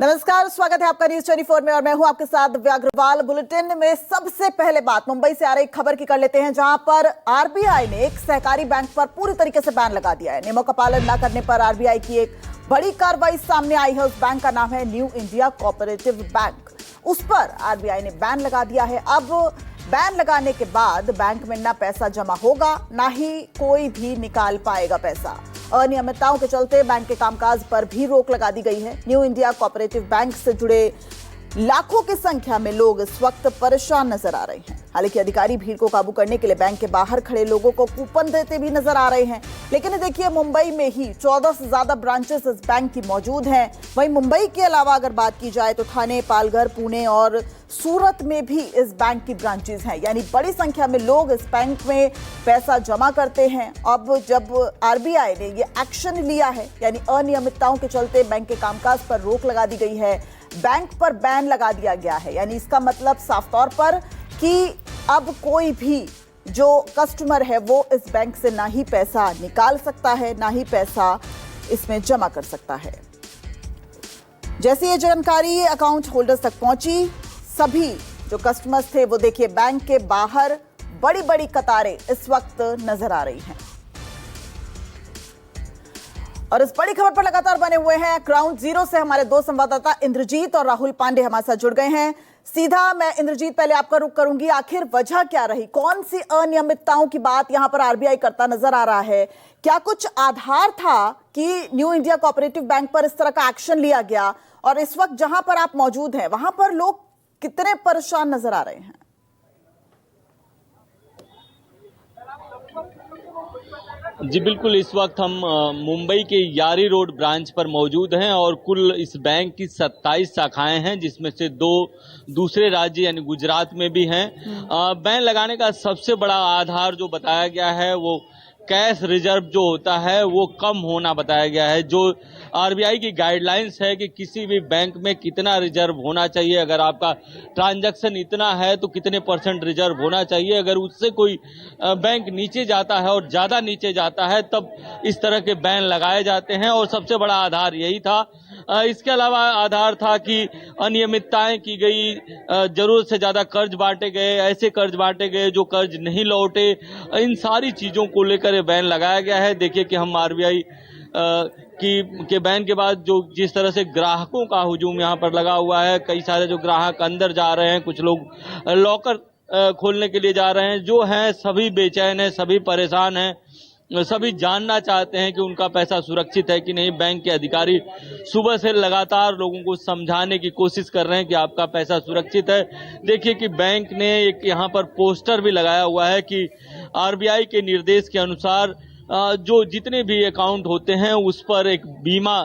नमस्कार, स्वागत है आपका न्यूज 24 में और मैं हूं आपके साथ दिव्या अग्रवाल। बुलेटिन में सबसे पहले बात मुंबई से आ रही खबर की कर लेते हैं, जहां पर आरबीआई ने एक सहकारी बैंक पर पूरी तरीके से बैन लगा दिया है। नियमों का पालन न करने पर आरबीआई की एक बड़ी कार्रवाई सामने आई है। उस बैंक का नाम है न्यू इंडिया कोऑपरेटिव बैंक। उस पर आरबीआई ने बैन लगा दिया है। अब बैन लगाने के बाद बैंक में ना पैसा जमा होगा, ना ही कोई भी निकाल पाएगा पैसा। अनियमितताओं के चलते बैंक के कामकाज पर भी रोक लगा दी गई है। न्यू इंडिया कोऑपरेटिव बैंक से जुड़े लाखों की संख्या में लोग इस वक्त परेशान नजर आ रहे हैं। हालांकि अधिकारी भीड़ को काबू करने के लिए बैंक के बाहर खड़े लोगों को कूपन देते भी नजर आ रहे हैं। लेकिन देखिए, मुंबई में ही 14 से ज्यादा ब्रांचेस इस बैंक की मौजूद हैं। वहीं मुंबई के अलावा अगर बात की जाए तो ठाणे, पालघर, पुणे और सूरत में भी इस बैंक की ब्रांचेस हैं। यानी बड़ी संख्या में लोग इस बैंक में पैसा जमा करते हैं। अब जब आरबीआई ने ये एक्शन लिया है, यानी अनियमितताओं के चलते बैंक के कामकाज पर रोक लगा दी गई है, बैंक पर बैन लगा दिया गया है, यानी इसका मतलब साफ तौर पर कि अब कोई भी जो कस्टमर है वो इस बैंक से ना ही पैसा निकाल सकता है, ना ही पैसा इसमें जमा कर सकता है। जैसे ये जानकारी अकाउंट होल्डर्स तक पहुंची, सभी जो कस्टमर्स थे वो देखिए बैंक के बाहर बड़ी बड़ी कतारें इस वक्त नजर आ रही हैं। और इस बड़ी खबर पर लगातार बने हुए हैं ग्राउंड जीरो से हमारे दो संवाददाता इंद्रजीत और राहुल पांडे हमारे साथ जुड़ गए हैं। सीधा मैं इंद्रजीत पहले आपका रुख करूंगी, आखिर वजह क्या रही? कौन सी अनियमितताओं की बात यहां पर आरबीआई करता नजर आ रहा है? क्या कुछ आधार था कि न्यू इंडिया कोऑपरेटिव बैंक पर इस तरह का एक्शन लिया गया? और इस वक्त जहां पर आप मौजूद हैं वहां पर लोग कितने परेशान नजर आ रहे हैं? जी बिल्कुल, इस वक्त हम मुंबई के यारी रोड ब्रांच पर मौजूद हैं और कुल इस बैंक की 27 शाखाएं हैं, जिसमें से 2 दूसरे राज्य यानी गुजरात में भी हैं। बैन लगाने का सबसे बड़ा आधार जो बताया गया है वो कैश रिजर्व जो होता है वो कम होना बताया गया है। जो आरबीआई की गाइडलाइंस है कि किसी भी बैंक में कितना रिजर्व होना चाहिए, अगर आपका ट्रांजैक्शन इतना है तो कितने % रिजर्व होना चाहिए। अगर उससे कोई बैंक नीचे जाता है और ज्यादा नीचे जाता है तब इस तरह के बैन लगाए जाते हैं, और सबसे बड़ा आधार यही था। इसके अलावा आधार था कि अनियमितताएं की गई, जरूरत से ज्यादा कर्ज बांटे गए, ऐसे कर्ज बांटे गए जो कर्ज नहीं लौटे। इन सारी चीजों को लेकर बैन लगाया गया है। देखिए कि हम आरबीआई के बैन के बाद जो जिस तरह से ग्राहकों का हुजूम यहाँ पर लगा हुआ है, कई सारे जो ग्राहक अंदर जा रहे हैं, कुछ लोग लॉकर खोलने के लिए जा रहे हैं, जो हैं सभी बेचैन हैं, सभी परेशान हैं, सभी जानना चाहते हैं कि उनका पैसा सुरक्षित है कि नहीं। बैंक के अधिकारी सुबह से लगातार लोगों को समझाने की कोशिश कर रहे हैं कि आपका पैसा सुरक्षित है। देखिए कि बैंक ने एक यहाँ पर पोस्टर भी लगाया हुआ है कि आरबीआई के निर्देश के अनुसार जो जितने भी अकाउंट होते हैं उस पर एक बीमा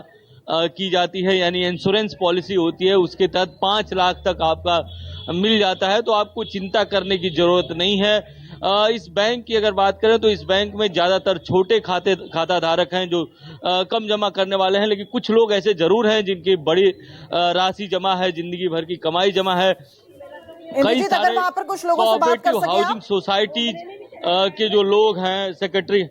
की जाती है, यानी इंश्योरेंस पॉलिसी होती है। उसके तहत 5 लाख तक आपका मिल जाता है, तो आपको चिंता करने की जरूरत नहीं है। इस बैंक की अगर बात करें तो इस बैंक में ज्यादातर छोटे खाता धारक हैं जो कम जमा करने वाले हैं, लेकिन कुछ लोग ऐसे जरूर हैं जिनकी बड़ी राशि जमा है, जिंदगी भर की कमाई जमा है। कई सारे वहां पर कुछ लोगों से बात कर हाउसिंग सोसाइटीज के जो लोग हैं, सेक्रेटरी,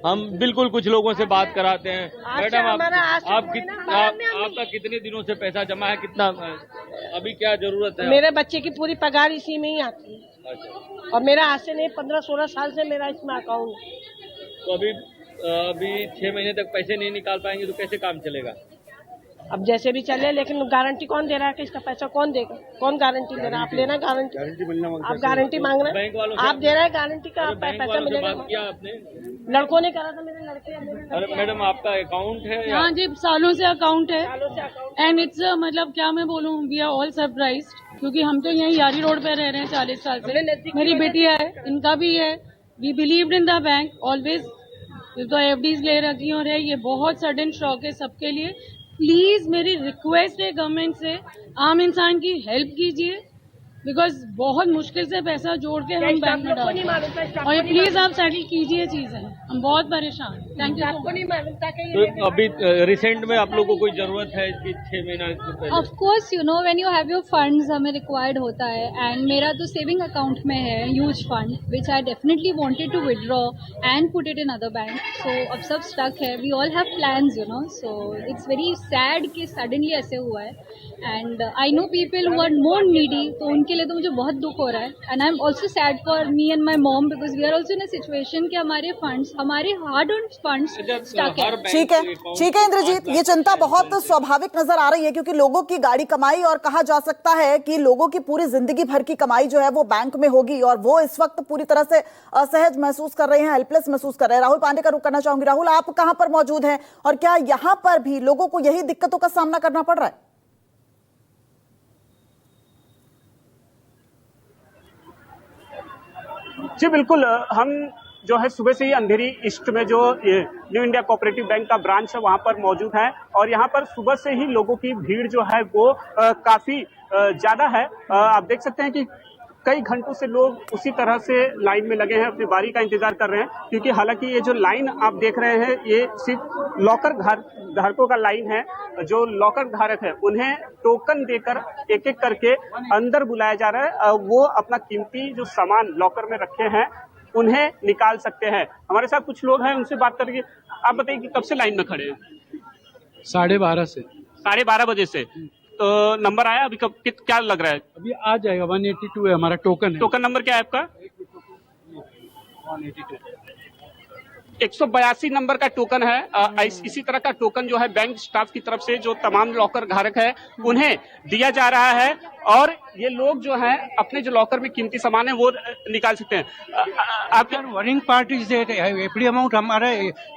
हम बिल्कुल कुछ लोगों से बात कराते हैं। मैडम, आपका कितने दिनों से पैसा जमा है, कितना अभी क्या जरूरत है? मेरे बच्चे की पूरी पगार इसी में ही आती है। अच्छा। और मेरा आज से नहीं, 15-16 साल से मेरा इसमें अकाउंट है। तो अभी 6 महीने तक पैसे नहीं निकाल पाएंगे तो कैसे काम चलेगा? अब जैसे भी चले, लेकिन गारंटी कौन दे रहा है कि इसका पैसा कौन देगा? कौन गारंटी दे रहा है? आप लेना गारंटी आप गारंटी मांग रहे हैं, आप दे रहे हैं गारंटी का, आपका पैसा मिलेगा। क्या आपने लड़कों ने करा था, मेरे लड़के। अरे मैडम, आपका अकाउंट है? हाँ जी, सालों से अकाउंट है। एंड इट्स मतलब क्या मैं बोलूँ, वी आर ऑल सरप्राइज्ड, क्योंकि हम तो यहीं यारी रोड पे रह रहे हैं 40 साल से। मेरी बेटियां है, इनका भी है। We believed in the bank always. तो एफडीज ले रखी और है, ये बहुत सडन शॉक है सबके लिए। प्लीज मेरी रिक्वेस्ट है गवर्नमेंट से, आम इंसान की हेल्प कीजिए। बिकॉज बहुत मुश्किल से पैसा जोड़ के हम बैंक में डालते हैं और ये प्लीज आप सेटल कीजिए चीजें, हम बहुत परेशान हैं। Thank you. आपको नहीं मालूम था कि तो अभी रिसेंट में आप लोगों को कोई जरूरत है इसकी 6 महीना से पहले? Of course you know when you have your funds हमें रिक्वायर्ड होता है, एंड मेरा तो सेविंग अकाउंट में है huge fund which I definitely wanted to withdraw and put it in other bank, so अब सब स्टक है। We all have plans you know, so it's very sad कि सडनली ऐसे हुआ है, and I know people who are more needy, तो उनके लिए तो मुझे बहुत दुख हो रहा है। And I am also sad for me and my mom because we are also in a situation कि हमारे फंड्स, हमारे हार्ड अर्न्ड फंड्स स्टक है। ठीक है इंद्रजीत, ये चिंता बहुत स्वाभाविक नजर आ रही है क्योंकि लोगों की गाड़ी कमाई और कहा जा सकता है कि लोगों की पूरी जिंदगी भर की कमाई जो है वो बैंक में होगी और वो इस वक्त पूरी तरह से असहज महसूस कर रहे हैं, हेल्पलेस महसूस कर रहे हैं। राहुल पांडे का रुख करना चाहूंगी। राहुल, आप कहां पर मौजूद हैं और क्या यहां पर भी लोगों को यही दिक्कतों का सामना करना पड़ रहा है? जी बिल्कुल, हम जो है सुबह से ही अंधेरी ईस्ट में जो न्यू इंडिया कोऑपरेटिव बैंक का ब्रांच है वहां पर मौजूद है और यहां पर सुबह से ही लोगों की भीड़ जो है वो काफी ज्यादा है। आप देख सकते हैं कि कई घंटों से लोग उसी तरह से लाइन में लगे हैं, अपनी बारी का इंतजार कर रहे हैं, क्योंकि हालांकि ये जो लाइन आप देख रहे हैं ये सिर्फ लॉकर धारकों का लाइन है। जो लॉकर धारक है उन्हें टोकन देकर एक एक करके अंदर बुलाया जा रहा है, वो अपना कीमती जो सामान लॉकर में रखे हैं उन्हें निकाल सकते हैं। हमारे साथ कुछ लोग हैं, उनसे बात करेंगे। आप बताइए कि कब से लाइन में खड़े हैं? 12:30 से। 12:30 बजे से। तो नंबर आया अभी? कब क्या लग रहा है? अभी आ जाएगा। 182 है हमारा टोकन है। टोकन नंबर क्या है आपका? 182 182 नंबर का टोकन है। इसी तरह का टोकन जो है बैंक स्टाफ की तरफ से जो तमाम लॉकर धारक है उन्हें दिया जा रहा है और ये लोग जो है अपने जो लॉकर में कीमती सामान है वो निकाल सकते हैं। आपका worrying part is FD amount हमारा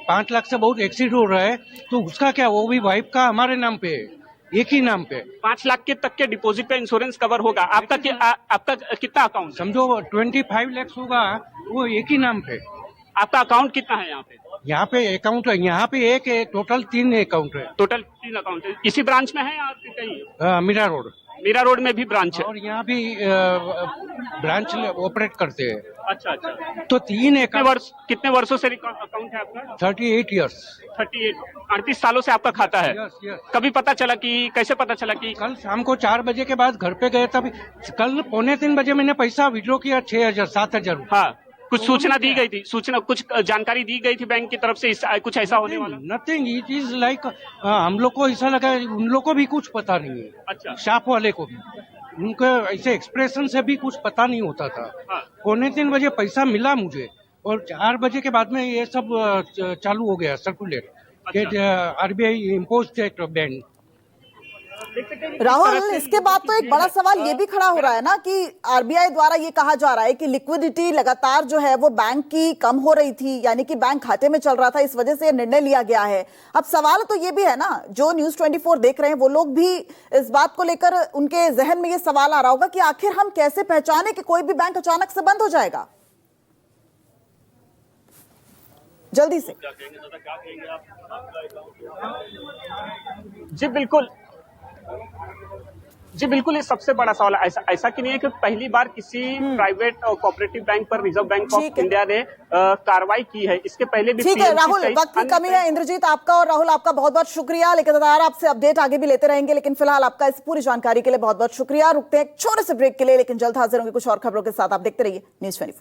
5 लाख से बहुत एक्सीड हो रहा है, तो उसका क्या, वो भी वाइफ का हमारे नाम पे है, एक ही नाम पे। 5 लाख के तक के डिपॉजिट पे इंश्योरेंस कवर होगा। आपका कितना अकाउंट? समझो 25 लाख होगा, वो एक ही नाम पे। आपका अकाउंट कितना है यहाँ पे? यहाँ पे अकाउंट है, यहाँ पे एक है, टोटल 3 अकाउंट है। टोटल 3 अकाउंट है। इसी ब्रांच में है या कहीं? मीरा रोड में भी ब्रांच है और यहाँ भी ब्रांच ऑपरेट करते हैं। अच्छा। तो 3 अकाउंट। कितने वर्षों से अकाउंट है आपका? 38 ईयर्स। 38 सालों से आपका खाता है। यस। कभी पता चला कि कैसे पता चला कि? कल शाम को 4 बजे के बाद घर पे गए, तभी कल 2:45 बजे मैंने पैसा विड्रॉ किया 6,000 7,000। हाँ, कुछ सूचना दी गई थी? कुछ जानकारी दी गई थी बैंक की तरफ से कुछ ऐसा होने वाला? नथिंग, इट इज लाइक हम लोग को ऐसा लगा, उन लोग को भी कुछ पता नहीं है। अच्छा। शॉप वाले को भी उनके ऐसे एक्सप्रेशन से भी कुछ पता नहीं होता था। हाँ। 2:45 बजे पैसा मिला मुझे और 4 बजे के बाद में ये सब चालू हो गया circulate. RBI impose that ban. Rahul, इसके बाद तो एक बड़ा सवाल ये भी खड़ा हो रहा है ना कि आरबीआई द्वारा ये कहा जा रहा है कि लिक्विडिटी लगातार जो है वो बैंक की कम हो रही थी, यानी कि बैंक खाते में चल रहा था, इस वजह से निर्णय लिया गया है। अब सवाल तो ये भी है ना, जो न्यूज़ 24 देख रहे हैं वो लोग भी इस बात को लेकर उनके जहन में ये सवाल आ रहा होगा कि आखिर हम कैसे पहचाने कि कोई भी बैंक अचानक से बंद हो जाएगा। जल्दी से। जी बिल्कुल, ये सबसे बड़ा सवाल है। ऐसा कि नहीं है कि पहली बार किसी प्राइवेट और कोऑपरेटिव बैंक पर रिजर्व बैंक ऑफ इंडिया ने कार्रवाई की है। इसके पहले भी ठीक है राहुल, वक्त की कमी है। इंद्रजीत आपका और राहुल आपका बहुत बहुत शुक्रिया, लेकिन आपसे अपडेट आगे भी लेते रहेंगे, लेकिन फिलहाल आपका इस पूरी जानकारी के लिए बहुत बहुत शुक्रिया। रुकते हैं एक छोटे से ब्रेक के लिए, लेकिन जल्द हाजिर होंगे कुछ और खबरों के साथ। आप देखते रहिए न्यूज़ 24।